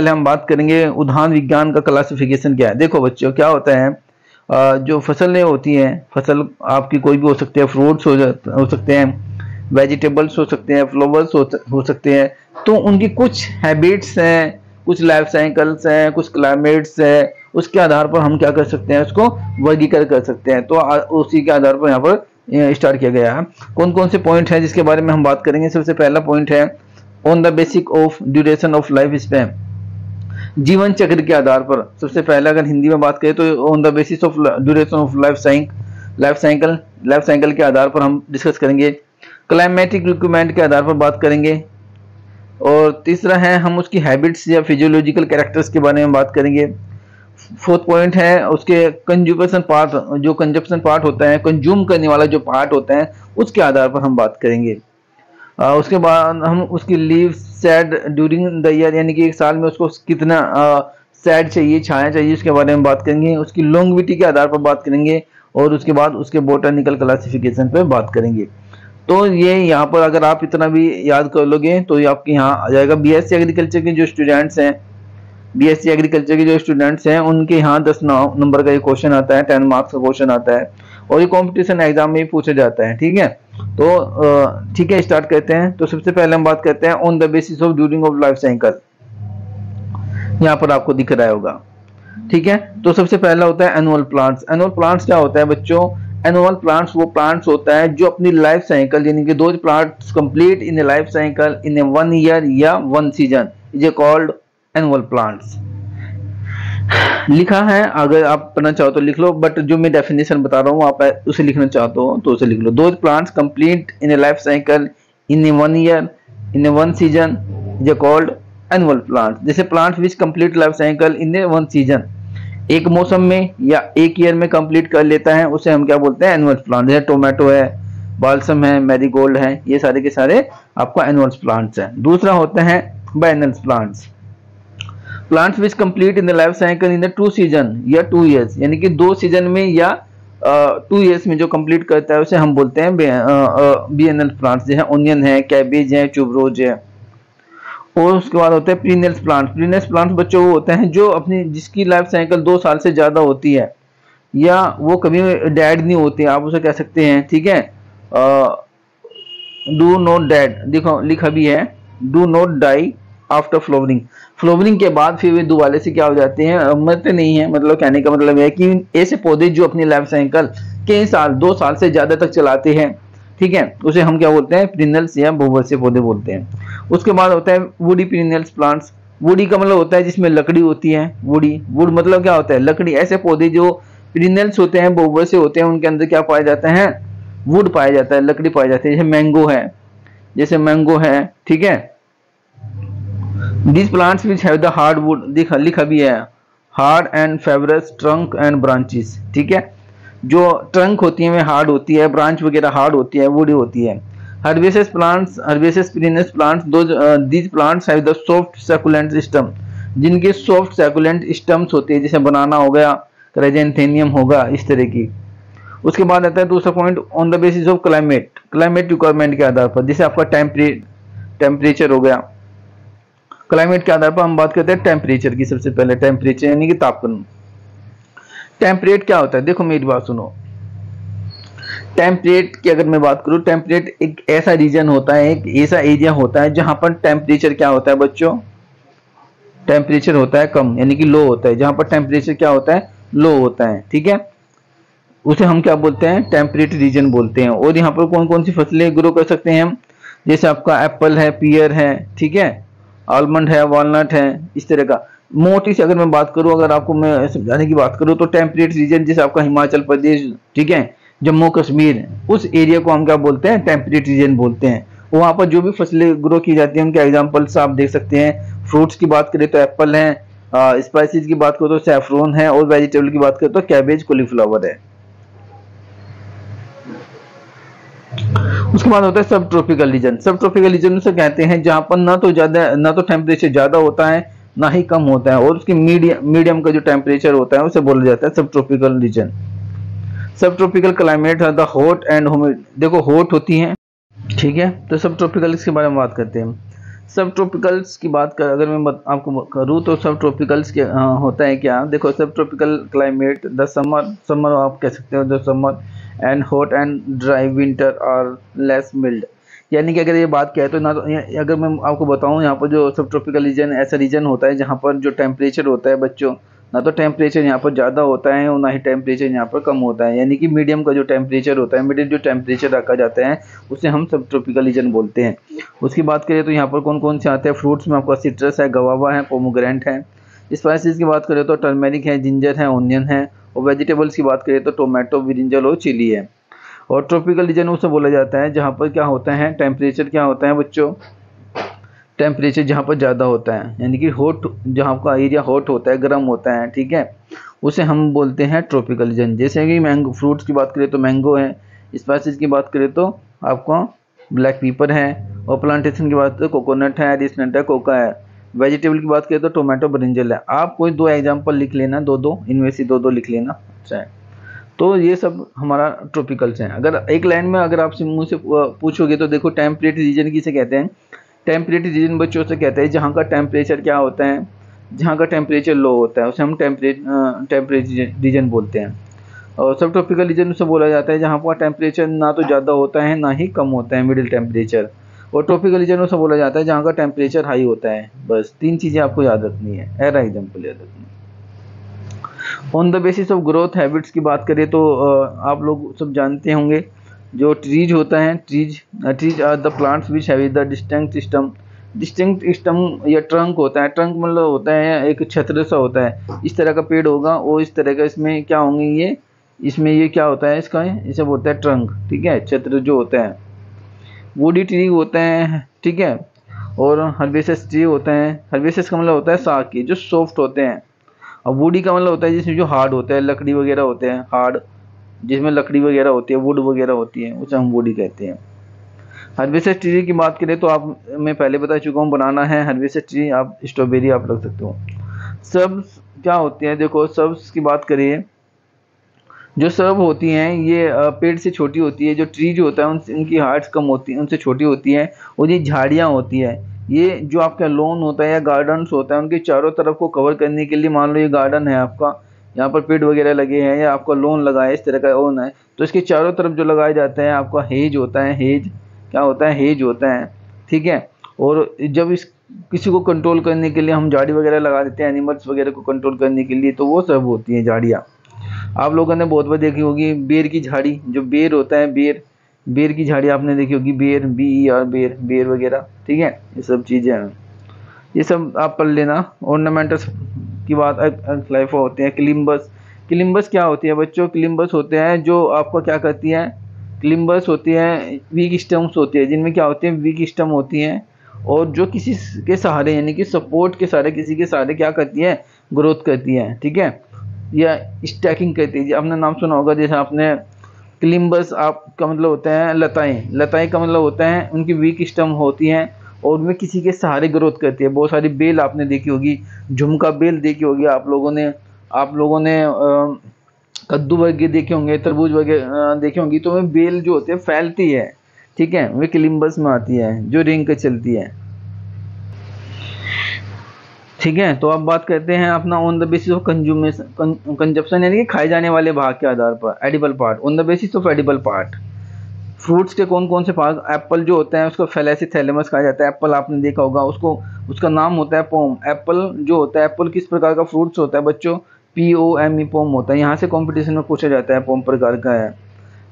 पहले हम बात करेंगे उद्यान विज्ञान का क्लासिफिकेशन क्या है। देखो बच्चों, क्या होता है, जो फसलें होती हैं, फसल आपकी कोई भी हो सकती है, फ्रूट्स हो सकते हैं, वेजिटेबल्स हो सकते हैं, फ्लावर्स हो सकते हैं। तो उनकी कुछ हैबिट्स हैं, कुछ लाइफ साइकिल्स हैं, कुछ क्लाइमेट्स है, उसके आधार पर हम क्या कर सकते हैं, उसको वर्गीकृत कर सकते हैं। तो उसी के आधार पर यहाँ पर स्टार्ट किया गया है। कौन कौन से पॉइंट है जिसके बारे में हम बात करेंगे। सबसे पहला पॉइंट है on the basic of duration of life span, जीवन चक्र के आधार पर। सबसे पहले अगर हिंदी में बात करें तो on the basis of duration of life cycle के आधार पर हम डिस्कस करेंगे। क्लाइमेटिक रिक्वायरमेंट के आधार पर बात करेंगे। और तीसरा है हम उसकी हैबिट्स या फिजियोलॉजिकल कैरेक्टर्स के बारे में बात करेंगे। फोर्थ पॉइंट है उसके कंज्यूमेशन पार्ट, जो कंजप्शन पार्ट होता है, कंज्यूम करने वाला जो पार्ट होता है, उसके आधार पर हम बात करेंगे। उसके बाद हम उसकी leave sad during the year, यानी कि एक साल में उसको कितना सैड चाहिए, छाया चाहिए, उसके बारे में बात करेंगे। उसकी लॉन्गविटी के आधार पर बात करेंगे। और उसके बाद उसके बोटानिकल क्लासिफिकेशन पे बात करेंगे। तो ये यहाँ पर अगर आप इतना भी याद कर लोगे तो ये आपके यहाँ आ जाएगा। बीएससी एग्रीकल्चर के जो स्टूडेंट्स हैं, बीएससी एग्रीकल्चर के जो स्टूडेंट्स हैं, उनके यहाँ 10 नंबर का ये क्वेश्चन आता है, 10 मार्क्स का क्वेश्चन आता है। और ये कंपटीशन एग्जाम में भी पूछा जाता है। ठीक है, तो ठीक है, स्टार्ट करते हैं। तो सबसे पहले हम बात करते हैं on the basis of during of life cycle. यहाँ पर आपको दिख रहा होगा। ठीक है, तो सबसे पहला होता है एनुअल प्लांट्स। एनुअल प्लांट्स क्या होता है बच्चों? एनुअल प्लांट्स वो प्लांट्स होता है जो अपनी लाइफ साइकिल, यानी कि दो plants complete in a life cycle in a 1 year या 1 season is called annual plants. लिखा है, अगर आप पढ़ना चाहो तो लिख लो, बट जो मैं डेफिनेशन बता रहा हूँ आप उसे लिखना चाहते हो तो उसे लिख लो। दो plants complete in a life cycle in a 1 year in a 1 season is called annual plants. जैसे plants which complete life cycle in a 1 season, एक मौसम में या एक ईयर में कंप्लीट कर लेता है, उसे हम क्या बोलते हैं? Annual plant. जैसे टोमेटो है, बाल्सम है, मैरीगोल्ड है, ये सारे के सारे आपको एनुअल प्लांट्स हैं। दूसरा होते हैं biennial plants. Plants which complete in the life cycle in the 2 season या 2 ईयर्स, यानी कि 2 सीजन में या 2 ईयर्स में जो कंप्लीट करता है उसे हम बोलते हैं बिएनल प्लांट्स। जैसे ऑनियन है, कैबेज है, ट्यूबरोज है। और उसके बाद होते हैं पीरियड्स प्लांट। पीरियड्स प्लांट बच्चों वो होते हैं जो अपनी जिसकी लाइफ साइकिल 2 साल से ज्यादा होती है या वो कभी डेड नहीं होते, आप उसे कह सकते हैं। ठीक है, डू नॉट डेड, देखो लिखा भी है, do not die after flowering. Flowering के बाद फिर वे दोबारा से क्या हो जाते हैं? मरते नहीं है। मतलब कहने का मतलब है कि ऐसे पौधे जो अपनी लाइफ साइकिल कई साल, 2 साल से ज्यादा तक चलाते हैं, ठीक है, उसे हम क्या बोलते हैं? पीरियड्स या बहुवर्षीय पौधे बोलते हैं। उसके बाद होता है वुडी पीरियड्स प्लांट्स। वुडी का मतलब होता है जिसमें लकड़ी होती है। वुड मतलब क्या होता है? लकड़ी। ऐसे पौधे जो पीरियड्स होते हैं, बहुवर्षीय होते हैं, उनके अंदर क्या पाया जाता है? वुड पाया जाता है, लकड़ी पाई जाती है। जैसे मैंगो है, ठीक है। These plants which have the hardwood, लिखा भी है, hard and fibrous trunk and branches. ठीक है, जो ट्रंक होती है वे हार्ड होती है, ब्रांच वगैरह हार्ड होती है, वुडी होती है। Herbaceous plants, herbaceous periods plants, these plants have the soft succulent stem, जिनके सॉफ्ट सैकुलेंट स्टम्स होते हैं, जैसे बनाना हो गया, क्राइजेंथेनियम होगा, इस तरह की। उसके बाद आता है दूसरा point on the basis of climate requirement के आधार पर। जैसे आपका टेम्परेचर हो गया, क्लाइमेट के आधार पर हम बात करते हैं टेम्परेचर की। सबसे पहले टेम्परेचर यानी कि तापमान। टेम्परेट क्या होता है? देखो मेरी बात सुनो, टेम्परेट की अगर मैं बात करूं, टेम्परेट एक ऐसा रीजन होता है, एक ऐसा एरिया होता है जहां पर टेम्परेचर क्या होता है बच्चों? टेम्परेचर होता है कम, यानी कि लो होता है। जहां पर टेम्परेचर क्या होता है? लो होता है। ठीक है, उसे हम क्या बोलते हैं? टेम्परेट रीजन बोलते हैं। और यहाँ पर कौन कौन सी फसलें ग्रो कर सकते हैं हम? जैसे आपका एप्पल है, पियर है, ठीक है, आलमंड है, वॉलनट है, इस तरह का। मोटी से अगर मैं बात करूं, अगर आपको मैं समझाने की बात करूं, तो टेम्परेट रीजन जैसे आपका हिमाचल प्रदेश, ठीक है, जम्मू कश्मीर, उस एरिया को हम क्या बोलते हैं? टेम्परेट रीजन बोलते हैं। वहां पर जो भी फसलें ग्रो की जाती हैं उनके एग्जाम्पल्स आप देख सकते हैं। फ्रूट्स की बात करें तो एप्पल है, स्पाइसेस की बात करो तो सैफरोन है, और वेजिटेबल की बात करें तो कैबेज, कॉलीफ्लावर है। उसके बाद होता है सब ट्रॉपिकल रीजन। सब ट्रॉपिकल रीजन से कहते हैं जहां पर ना तो टेम्परेचर ज्यादा होता है ना ही कम होता है, और उसके मीडियम का जो टेम्परेचर होता है उसे बोला जाता है सब ट्रॉपिकल रीजन। सब ट्रॉपिकल क्लाइमेट है द हॉट एंड ह्यूमिड। देखो हॉट होती हैं, ठीक है, तो सब ट्रॉपिकल इसके बारे में बात करते हैं। सब ट्रॉपिकल्स की बात कर अगर मैं आपको करूँ तो सब ट्रॉपिकल्स के होता है क्या, देखो सब ट्रॉपिकल क्लाइमेट द समर आप कह सकते हो, the summer and hot and dry winter और लेस मिल्ड। यानी कि अगर ये बात कहे तो ना तो अगर मैं आपको बताऊं यहाँ पर जो सब ट्रॉपिकल रीजन ऐसा रीजन होता है जहाँ पर जो टेम्परेचर होता है बच्चों, ना तो टेम्परेचर यहाँ पर ज़्यादा होता है और ना ही टेम्परेचर यहाँ पर कम होता है, यानी कि मीडियम का जो टेम्परेचर होता है, मीडियम जो टेम्परेचर रखा जाता है उसे हम सब ट्रॉपिकल रीजन बोलते हैं। उसकी बात करें तो यहाँ पर कौन कौन से आते हैं, फ्रूट्स में आपका सिट्रस है, गवावा है, पोमोग्रेनेट है। स्पाइसेस की बात करें तो टर्मेरिक है, जिंजर है, ऑनियन है। और वेजिटेबल्स की बात करें तो टोमेटो, ब्रिंजल और चिली है। और ट्रॉपिकल रीजन उसे बोला जाता है जहाँ पर क्या होता है, टेम्परेचर क्या होता है बच्चों, टेम्परेचर जहाँ पर ज़्यादा होता है, यानी कि हॉट, जहाँ का एरिया हॉट होता है, गर्म होता है, ठीक है, उसे हम बोलते हैं ट्रॉपिकल रीजन। जैसे कि मैंगो, फ्रूट्स की बात करें तो मैंगो है, स्पाइसेस की बात करें तो आपका ब्लैक पेपर है, और प्लांटेशन की बात करें तो कोकोनट है, रिसनट है, कोका है। वेजिटेबल की बात करें तो टोमेटो, ब्रिंजल है। आप कोई 2 एग्जाम्पल लिख लेना, दो इनमें से दो लिख लेना, अच्छा है। तो ये सब हमारा ट्रॉपिकल्स हैं। अगर एक लाइन में अगर आपसे मुझ से पूछोगे तो देखो टेम्परेट रीजन किसे कहते हैं, टेम्परेट रीजन बच्चों से कहते हैं जहाँ का टेम्परेचर क्या होता है, जहाँ का टेम्परेचर लो होता है उसे हम टेम्परेट रीजन बोलते हैं। और सब ट्रॉपिकल रीजन उसे बोला जाता है जहाँ पर टेम्परेचर ना तो ज़्यादा होता है ना ही कम होता है, मिडिल टेम्परेचर। और ट्रॉपिकल रीजन उसे बोला जाता है जहाँ का टेम्परेचर हाई होता है। बस 3 चीज़ें आपको याद रखनी है, ऐरा एग्जाम्पल याद रखनी है। On the basis of growth habits की बात करें तो आप लोग सब जानते होंगे जो ट्रीज होता है, trees are the plants which have the distinct stem या ट्रंक होता है। ट्रंक मतलब होता है एक छत्र सा होता है, इस तरह का पेड़ होगा और इस तरह का इसमें क्या होंगे ये, इसमें ये क्या होता है इसका, इसे बोलते हैं ट्रंक, ठीक है, छत्र जो होता है। वुडी ट्री होते हैं, ठीक है, और हर्बेसियस ट्री होते हैं। हर्बेसियस का मतलब होता है साग के जो सॉफ्ट होते हैं, और वुडी का मतलब होता है जिसमें जो हार्ड होता है, लकड़ी वगैरह होते हैं हार्ड, जिसमें लकड़ी वगैरह होती है, वुड वगैरह होती है, उसे हम वुडी कहते हैं। हर्बेसियस ट्री की बात करें तो आप, मैं पहले बता चुका हूँ, बनाना है हर्बेसियस ट्री, आप स्ट्रॉबेरी आप रख सकते हो। सब्स क्या होती है, देखो सब्स की बात करिए, जो सर्ब होती हैं ये पेड़ से छोटी होती है। जो ट्री जो होता है उनकी हाइट्स कम होती है, उनसे छोटी होती है, और ये झाड़ियाँ होती है। ये जो आपका लॉन होता है या गार्डन्स होता है उनके चारों तरफ को कवर करने के लिए, मान लो ये गार्डन है आपका, यहाँ पर पेड़ वगैरह लगे हैं या आपका लॉन लगा है, इस तरह का ओन है, तो इसके चारों तरफ जो लगाए जाते हैं आपका हेज होता है। हेज क्या होता है, हेज होता है, ठीक है। और जब इस किसी को कंट्रोल करने के लिए हम झाड़ी वगैरह लगा देते हैं, एनिमल्स वगैरह को कंट्रोल करने के लिए, तो वो सब होती हैं झाड़ियाँ। आप लोगों ने बहुत बार देखी होगी बेर की झाड़ी, जो बेर होता है, बेर की झाड़ी आपने देखी होगी, बेर, BER, बेर वगैरह, ठीक है, ये सब चीज़ें हैं, ये सब आप पढ़ लेना। ऑर्नामेंटल्स की बात लाइफ होते हैं। क्लिम्बस क्या होती है बच्चों, क्लिम्बस होते हैं जो आपको क्या करती है, क्लिम्बस होती है वीक स्टम्स होती है, जिनमें क्या होती है, वीक स्टम होती हैं, और जो किसी के सहारे यानी कि सपोर्ट के सहारे, किसी के सहारे क्या करती है, ग्रोथ करती है, ठीक है, या स्टैकिंग करती है। आपने नाम सुना होगा, जैसे आपने क्लिम्बस आपका मतलब होता है लताएं, लताएं का मतलब होता है उनकी वीक स्टम होती हैं और उनमें किसी के सहारे ग्रोथ करती है। बहुत सारी बेल आपने देखी होगी, झुमका बेल देखी होगी आप लोगों ने कद्दू वगैरह देखे होंगे, तरबूज वगैरह देखे होंगी, तो वह बेल जो होती है फैलती है, ठीक है, वे क्लिम्बस में आती है जो रिंग कर चलती है, ठीक है। तो अब बात करते हैं अपना on the basis of consumption, यानी कि खाए जाने वाले भाग के आधार पर, edible part, on the basis of edible part. Fruits के कौन कौन से भाग, एप्पल जो होता है उसको फैलेसिथैलेमस कहा जाता है। एप्पल आपने देखा होगा, उसको उसका नाम होता है पोम। एप्पल जो होता है, एप्पल किस प्रकार का फ्रूट्स होता है बच्चों, POME, पोम होता है। यहाँ से कॉम्पिटिशन में पूछा जाता है, पोम प्रकार का है,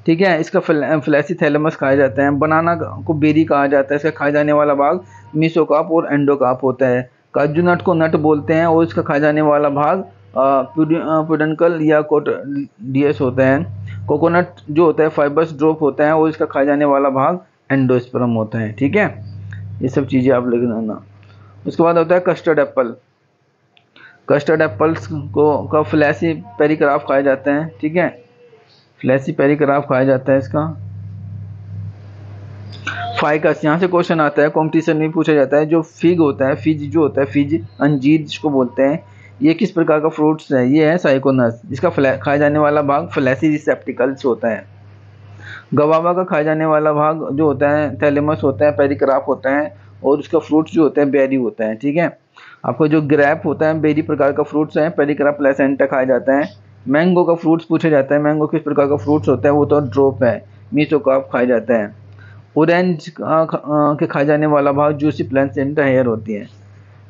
ठीक है। इसका फैलेसिथैलेमस खाया जाता है। बनाना को बेरी कहा जाता है, इसका खाया जाने वाला भाग मीसोकार्प और एंडोकार्प होता है। काजू नट को नट बोलते हैं और इसका खाया जाने वाला भाग प्यूडनकल या कोटोडियस होता है। कोकोनट जो होता है फाइबर्स ड्रॉप होता है और इसका खाया जाने वाला भाग एंडोस्पर्म होता है, ठीक है। ये सब चीज़ें आप लिख लेना। उसके बाद होता है कस्टर्ड एप्पल। कस्टर्ड एप्पल्स को का फ्लैसी पेरिग्राफ खाया जाता है, ठीक है, फ्लैसी पेरिग्राफ खाया जाता है इसका। फाइकस, यहाँ से क्वेश्चन आता है, कॉम्पिटिशन में पूछा जाता है, जो फिग होता है, फिज जो होता है, फिज अंजीर जिसको बोलते हैं, ये किस प्रकार का फ्रूट्स है, ये है साइकोनस, जिसका खाया जाने वाला भाग फ्लैसी रिसेप्टिकल्स होता है। गवावा का खाया जाने वाला भाग जो होता है थैलेमस होता है, पेरिग्राफ होता है, और उसका फ्रूट्स जो होता है बेरी होता है, ठीक है। आपको जो ग्रेप होता है बेरी प्रकार का फ्रूट्स है, पेरिकरा प्लेसेंटा खाया जाता है। मैंगो का फ्रूट्स पूछा जाता है, मैंगो किस प्रकार का फ्रूट्स होता है, वो तो ड्रॉप है, मीसोकार्प खाया जाता है। ऑरेंज के खाए जाने वाला भाग जूसी प्लेसेंटा हेयर होती है।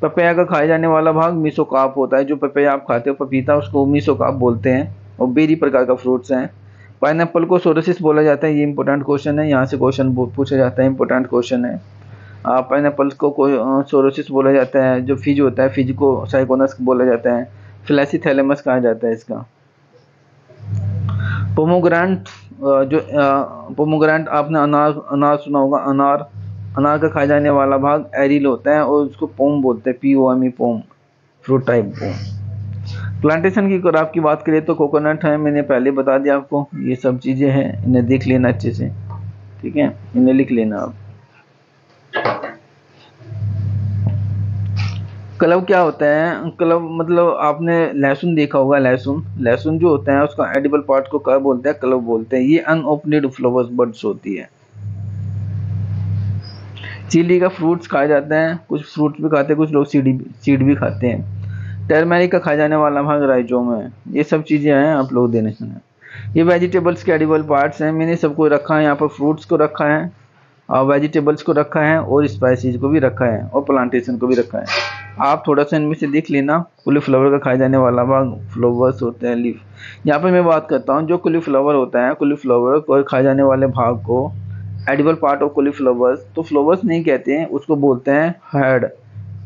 पपैया का खाए जाने वाला भाग मीसोकार्प होता है, जो पपैया आप खाते हो पपीता उसको मीसोकार्प बोलते हैं, और बेरी प्रकार का फ्रूट्स हैं। पाइनएप्पल को सोरोसिस बोला जाता है, ये इंपॉर्टेंट क्वेश्चन है, यहाँ से क्वेश्चन पूछा जाता है, इंपॉर्टेंट क्वेश्चन है। पाइनएप्पल को सोरोसिस बोला जाता है, जो फिज होता है फिज को साइकोनस बोला जाता है, फ्लैसीथैलेमस कहा जाता है इसका। पोमोग्रांट जो पोमोग्रांट आपने अनार अनार सुना होगा, अनार अनार का खाया जाने वाला भाग एरिल होता है और उसको पोम बोलते हैं, POME pome, fruit type pome. Plantation की अगर आपकी बात करें तो कोकोनट है, मैंने पहले बता दिया आपको, ये सब चीज़ें हैं, इन्हें देख लेना अच्छे से, ठीक है, इन्हें लिख लेना आप। क्लब क्या होता है, क्लब मतलब आपने लहसुन देखा होगा, लहसुन जो होता है उसका एडिबल पार्ट को क्या बोलते हैं, क्लब बोलते हैं। ये अनओपनेड फ्लावर्स बड्स होती है। चिली का फ्रूट्स खाए जाते हैं, कुछ फ्रूट्स भी खाते हैं, कुछ लोग सीड भी खाते हैं। टर्मेरिक का खाया जाने वाला भाग राइजोम है। ये सब चीज़ें हैं, आप लोग देने सुने। ये वेजिटेबल्स के एडिबल पार्ट्स हैं, मैंने सबको रखा है यहाँ पर, फ्रूट्स को रखा है और वेजिटेबल्स को रखा है और स्पाइसेस को भी रखा है और प्लांटेशन को भी रखा है। आप थोड़ा सा इनमें से देख लेना। कॉलीफ्लावर का खाया जाने वाला भाग फ्लावर्स होते हैं, लीफ। यहाँ पर मैं बात करता हूँ जो कॉलीफ्लावर होता है, कॉलीफ्लावर को खाए जाने वाले भाग को एडिबल पार्ट ऑफ कॉलीफ्लावर्स, तो फ्लावर्स नहीं कहते हैं, उसको बोलते हैं हेड,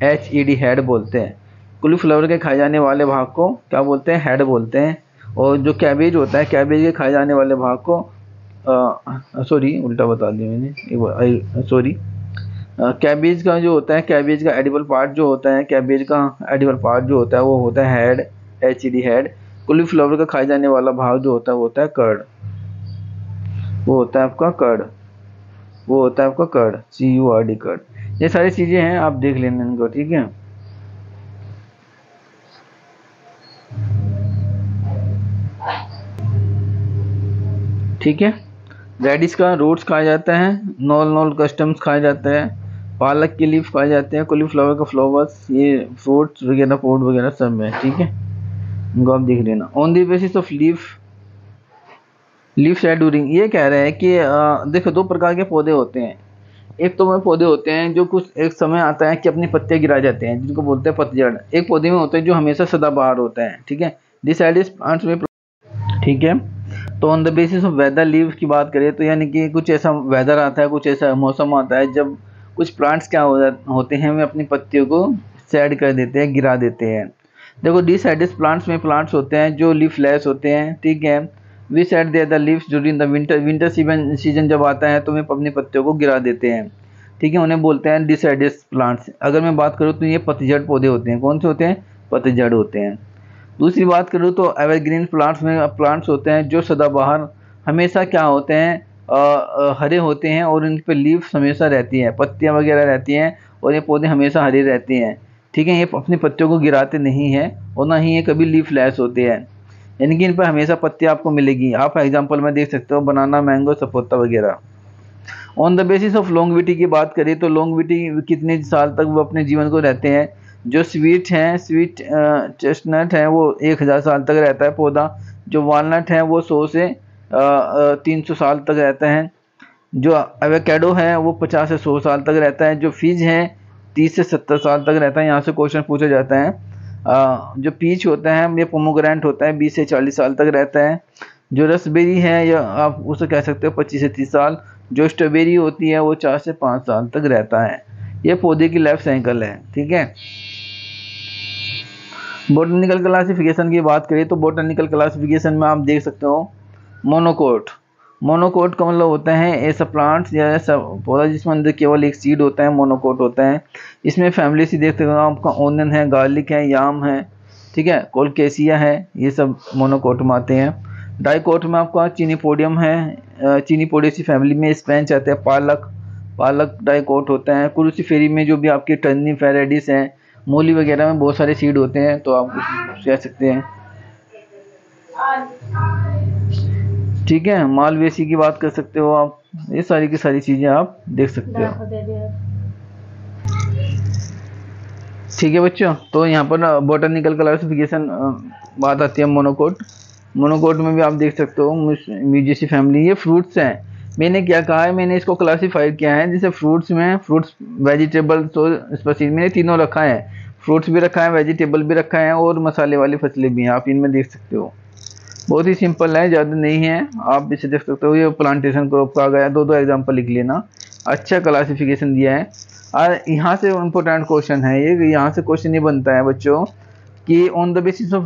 HED हेड बोलते हैं। कॉलीफ्लावर के खाए जाने वाले भाग को क्या बोलते हैं, हेड बोलते हैं। और जो कैबेज होता है, कैबेज के खाए जाने वाले भाग को सॉरी उल्टा बता दिया मैंने, सॉरी। कैबेज का जो होता है, कैबेज का एडिबल पार्ट जो होता है, कैबेज का एडिबल पार्ट जो होता है वो होता है हेड, HED हेड। कॉलीफ्लावर का खाए जाने वाला भाग जो होता है वो होता है कर्ड, वो होता है आपका कर्ड, वो होता है आपका कर्ड, CURD कर्ड। ये सारी चीजें हैं, आप देख लेना इनको, ठीक है। ठीक है, रेडिश का रूट्स खाया जाता है, नॉल कस्टम्स खाया जाता है, पालक के लीफ खाए जाते हैं, कॉलीफ्लावर का फ्लावर्स, ये फ्रूट्स वगैरह फूड वगैरह सब है, ठीक है, इनको आप देख लेना। On the basis of leaf scheduling, ये कह रहे हैं कि देखो दो प्रकार के पौधे होते हैं। एक तो वो पौधे होते हैं जो कुछ एक समय आता है कि अपनी पत्तियां गिरा जाते हैं, जिनको बोलते हैं पतझड़। एक पौधे में होते हैं जो हमेशा सदाबहार होता है, ठीक है, डिसाइडिस प्लांट्स में, ठीक है। तो on the basis of whether leaves की बात करें तो यानी कि कुछ ऐसा वेदर आता है, कुछ ऐसा मौसम आता है जब कुछ प्लांट्स क्या होते हैं, वे अपनी पत्तियों को शेड कर देते हैं, गिरा देते हैं। देखो डिसाइडिस प्लांट्स में प्लांट्स होते हैं जो लीफलेस होते हैं, ठीक है। We shed they the leaves during the winter season जब आता है तो वे अपनी पत्तियों को गिरा देते हैं, ठीक है, उन्हें बोलते हैं डिसाइडिस प्लांट्स। अगर मैं बात करूँ तो ये पतझड़ पौधे होते हैं, कौन से होते हैं, पतझड़ होते हैं। दूसरी बात करूँ तो एवरग्रीन प्लांट्स में प्लांट्स होते हैं जो सदाबहार हमेशा क्या होते हैं, हरे होते हैं और इन पे लीव्स हमेशा रहती हैं, पत्तियां वगैरह रहती हैं और ये पौधे हमेशा हरे रहते हैं, ठीक है। ये अपनी पत्तियों को गिराते नहीं हैं और ना ही ये कभी लीफ लेस होते हैं, यानी कि इन पर हमेशा पत्तियां आपको मिलेगी। आप एग्जाम्पल में देख सकते हो बनाना, मैंगो, सपोटा वगैरह। On the basis of longevity की बात करें तो लॉन्गविटी कितने साल तक वो अपने जीवन को रहते हैं। जो स्वीट चेस्टनट है वो 1000 साल तक रहता है पौधा। जो वालनट है वो 100 से 300 साल तक रहता है। जो एवोकाडो है वो 50 से 100 साल तक रहता है। जो फिज है 30 से 70 साल तक रहता है, यहाँ से क्वेश्चन पूछा जाता है। जो पीच होता है ये पोमोग्रेनेट होता है, 20 से 40 साल तक रहता है। जो रसबेरी है या आप उसे कह सकते हो 25 से 30 साल। जो स्ट्रॉबेरी होती है वो 4 से 5 साल तक रहता है। ये पौधे की लाइफ साइकिल है, ठीक है। बोटनिकल क्लासिफिकेशन की बात करें तो बोटनिकल क्लासिफिकेशन में आप देख सकते हो मोनोकोट का मतलब होता है ऐसा प्लांट्स या ऐसा पौधा जिसमें अंदर केवल एक सीड होता है, मोनोकोट होता है। इसमें फैमिली से देखते हो आपका ओनियन है, गार्लिक है, याम है, ठीक है, कोलकेसिया है, ये सब मोनोकोट में आते हैं। डाइकोट में आपका चीनीपोडियम है, चीनीपोडियसी फैमिली में स्पेंच आते हैं, पालक डाइकोट होता है। क्रूसीफेरी में जो भी आपके टर्निप है, रेडिस है, मूली वगैरह में बहुत सारे सीड होते हैं, तो आप कह सकते हैं, ठीक है। मालवेसी की बात कर सकते हो आप, ये सारी की सारी चीजें आप देख सकते हो। ठीक है बच्चों, तो यहाँ पर बोटानिकल क्लासिफिकेशन बात आती है मोनोकोट। मोनोकोट में भी आप देख सकते हो म्यूजिसी फैमिली, ये फ्रूट्स हैं। मैंने क्या कहा है, मैंने इसको क्लासीफाई किया है जैसे फ्रूट्स में फ्रूट्स, वेजिटेबल्स और स्पीसीज, मैंने तीनों रखा है। फ्रूट्स भी रखा है, वेजिटेबल भी रखा है और मसाले वाली फसलें भी हैं, आप इनमें देख सकते हो। बहुत ही सिंपल है, ज़्यादा नहीं है, आप इसे देख सकते हो। ये प्लांटेशन क्रॉप का आ गया, दो एग्जाम्पल लिख लेना। अच्छा क्लासिफिकेशन दिया है। और यहाँ से इम्पोर्टेंट क्वेश्चन है ये, यहाँ से क्वेश्चन ये बनता है बच्चों कि on the basis of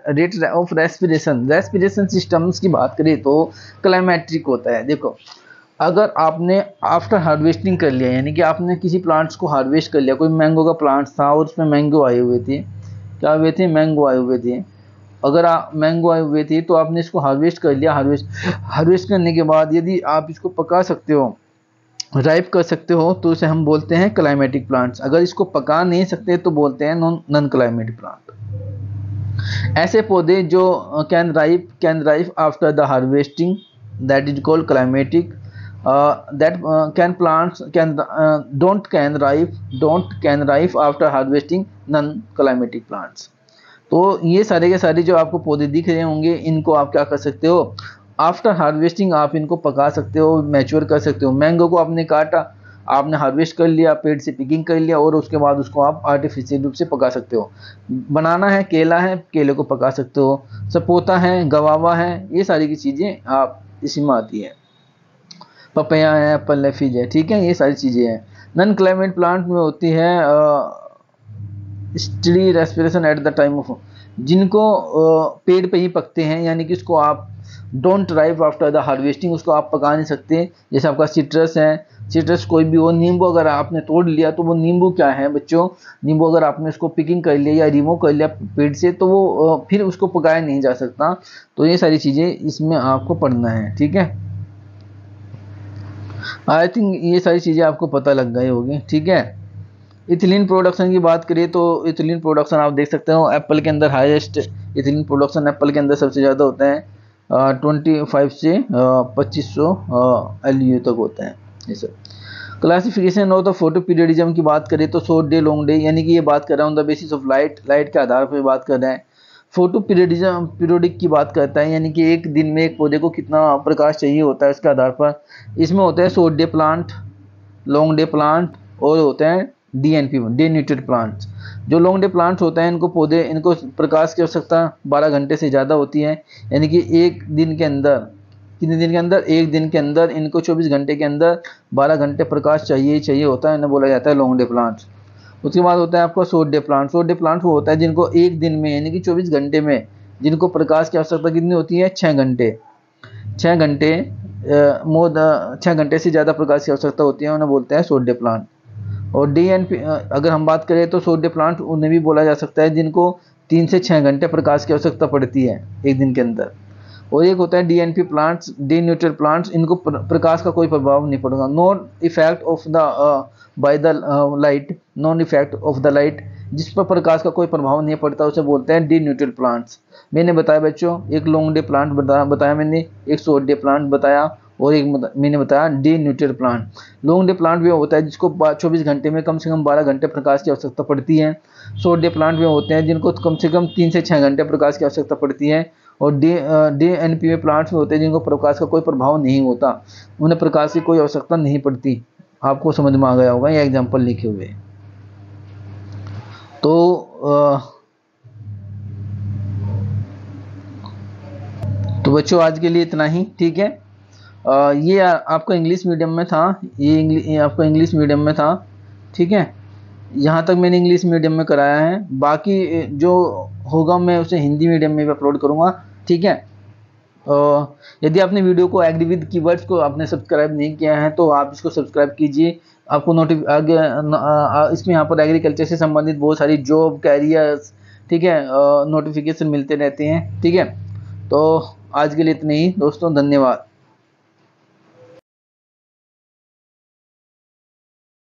rate of respiration systems की बात करें तो क्लाइमेट्रिक होता है। देखो, अगर आपने आफ्टर हार्वेस्टिंग कर लिया, यानी कि आपने किसी प्लांट्स को हार्वेस्ट कर लिया, कोई मैंगो का प्लांट था और उसमें मैंगो आए हुए थे, क्या हुए थे, मैंगो आए हुए थे। अगर आप मैंगो आए हुए थे तो आपने इसको हार्वेस्ट कर लिया। हार्वेस्ट करने के बाद यदि आप इसको पका सकते हो, राइप कर सकते हो, तो इसे हम बोलते हैं क्लाइमेटिक प्लांट्स। अगर इसको पका नहीं सकते तो बोलते हैं नॉन क्लाइमेटिक प्लांट। ऐसे पौधे जो can ripe after the harvesting, that is called climatic. That can plants can don't can ripe after harvesting, non climatic plants. तो ये सारे के सारे जो आपको पौधे दिख रहे होंगे, इनको आप क्या कर सकते हो, आफ्टर हार्वेस्टिंग आप इनको पका सकते हो, मैच्योर कर सकते हो। मैंगो को आपने काटा, आपने हार्वेस्ट कर लिया, पेड़ से पिकिंग कर लिया और उसके बाद उसको आप आर्टिफिशियल रूप से पका सकते हो। बनाना है, केला है, केले को पका सकते हो। सपोता है, गवावा है, ये सारी की चीज़ें आप इसी में आती है। पपैया है, एप्पल है, फिज है, ठीक है, ये सारी चीज़ें हैं। नॉन क्लाइमेट प्लांट में होती है study respiration at the time of, जिनको पेड़ पे ही पकते हैं, यानी कि उसको आप don't ripe after the harvesting, उसको आप पका नहीं सकते। जैसे आपका सिट्रस है, सिट्रस कोई भी हो, नींबू अगर आपने तोड़ लिया तो वो नींबू क्या है बच्चों, नींबू अगर आपने उसको पिकिंग कर लिया या रिमूव कर लिया पेड़ से तो वो फिर उसको पकाया नहीं जा सकता। तो ये सारी चीज़ें इसमें आपको पढ़ना है, ठीक है। आई थिंक ये सारी चीज़ें आपको पता लग गई होगी, ठीक है। इथिलीन प्रोडक्शन की बात करिए तो इथिलीन प्रोडक्शन आप देख सकते हो, एप्पल के अंदर हाईएस्ट इथिलीन प्रोडक्शन एप्पल के अंदर सबसे ज़्यादा होता है। 25 से 2500 LU तक होता है ये सब। क्लासिफिकेशन और द फोटो पीरियडिज्म की बात करें तो शॉर्ट डे, लॉन्ग डे, यानी कि ये बात कर रहा हूँ द बेसिस ऑफ लाइट के आधार पर बात कर रहे हैं। फोटो पीरियडिज्म पीरियोडिक की बात करता है, यानी कि एक दिन में एक पौधे को कितना प्रकाश चाहिए होता है उसके आधार पर। इसमें होता है short day plant, long day plant और होते हैं DNP डे न्यूट्रेड प्लांट्स। जो लॉन्ग डे प्लांट्स होते हैं, इनको प्रकाश की आवश्यकता 12 घंटे से ज़्यादा होती है, यानी कि एक दिन के अंदर, कितने दिन के अंदर, एक दिन के अंदर इनको 24 घंटे के अंदर 12 घंटे प्रकाश चाहिए ही चाहिए होता है, इन्हें बोला जाता है लॉन्ग डे प्लांट्स। उसके बाद होता है आपका short day plant. Short day plant वो होता है जिनको एक दिन में, यानी कि 24 घंटे में जिनको प्रकाश की आवश्यकता कितनी होती है, 6 घंटे। 6 घंटे 6 घंटे से ज़्यादा प्रकाश की आवश्यकता होती है, उन्हें बोलते हैं शॉर्ट डे प्लांट। और DNP अगर हम बात करें तो शॉर्ट डे प्लांट उन्हें भी बोला जा सकता है जिनको 3 से 6 घंटे प्रकाश की आवश्यकता पड़ती है एक दिन के अंदर। और एक होता है DNP plants, day neutral plants, इनको प्रकाश का कोई प्रभाव नहीं पड़ेगा। Non effect of the by the light, non effect of the light, जिस पर प्रकाश का कोई प्रभाव नहीं पड़ता उसे बोलते हैं डे न्यूट्रल प्लांट्स। मैंने बताया बच्चों, एक लॉन्ग डे प्लांट बताया मैंने, एक शॉर्ट डे प्लांट बताया और एक मैंने बताया day neutral plant. Long day plant वो होता है जिसको 24 घंटे में कम से कम 12 घंटे प्रकाश की आवश्यकता पड़ती है। शॉर्ट डे प्लांट वो होते हैं जिनको कम से कम 3 से 6 घंटे प्रकाश की आवश्यकता पड़ती है। और DNP में प्लांट्स में होते हैं जिनको प्रकाश का कोई प्रभाव नहीं होता, उन्हें प्रकाश की कोई आवश्यकता नहीं पड़ती। आपको समझ में आ गया होगा ये एग्जाम्पल लिखे हुए। तो बच्चों आज के लिए इतना ही, ठीक है। ये आपका इंग्लिश मीडियम में था, ये आपका इंग्लिश मीडियम में था, ठीक है। यहाँ तक मैंने इंग्लिश मीडियम में कराया है, बाकी जो होगा मैं उसे हिंदी मीडियम में भी अपलोड करूँगा, ठीक है। यदि आपने वीडियो को एग्री विद कीवर्ड्स को आपने सब्सक्राइब नहीं किया है तो आप इसको सब्सक्राइब कीजिए। आपको इसमें यहाँ पर एग्रीकल्चर से संबंधित बहुत सारी जॉब, कैरियर्स, ठीक है, नोटिफिकेशन मिलते रहते हैं, ठीक है। तो आज के लिए इतने ही दोस्तों, धन्यवाद।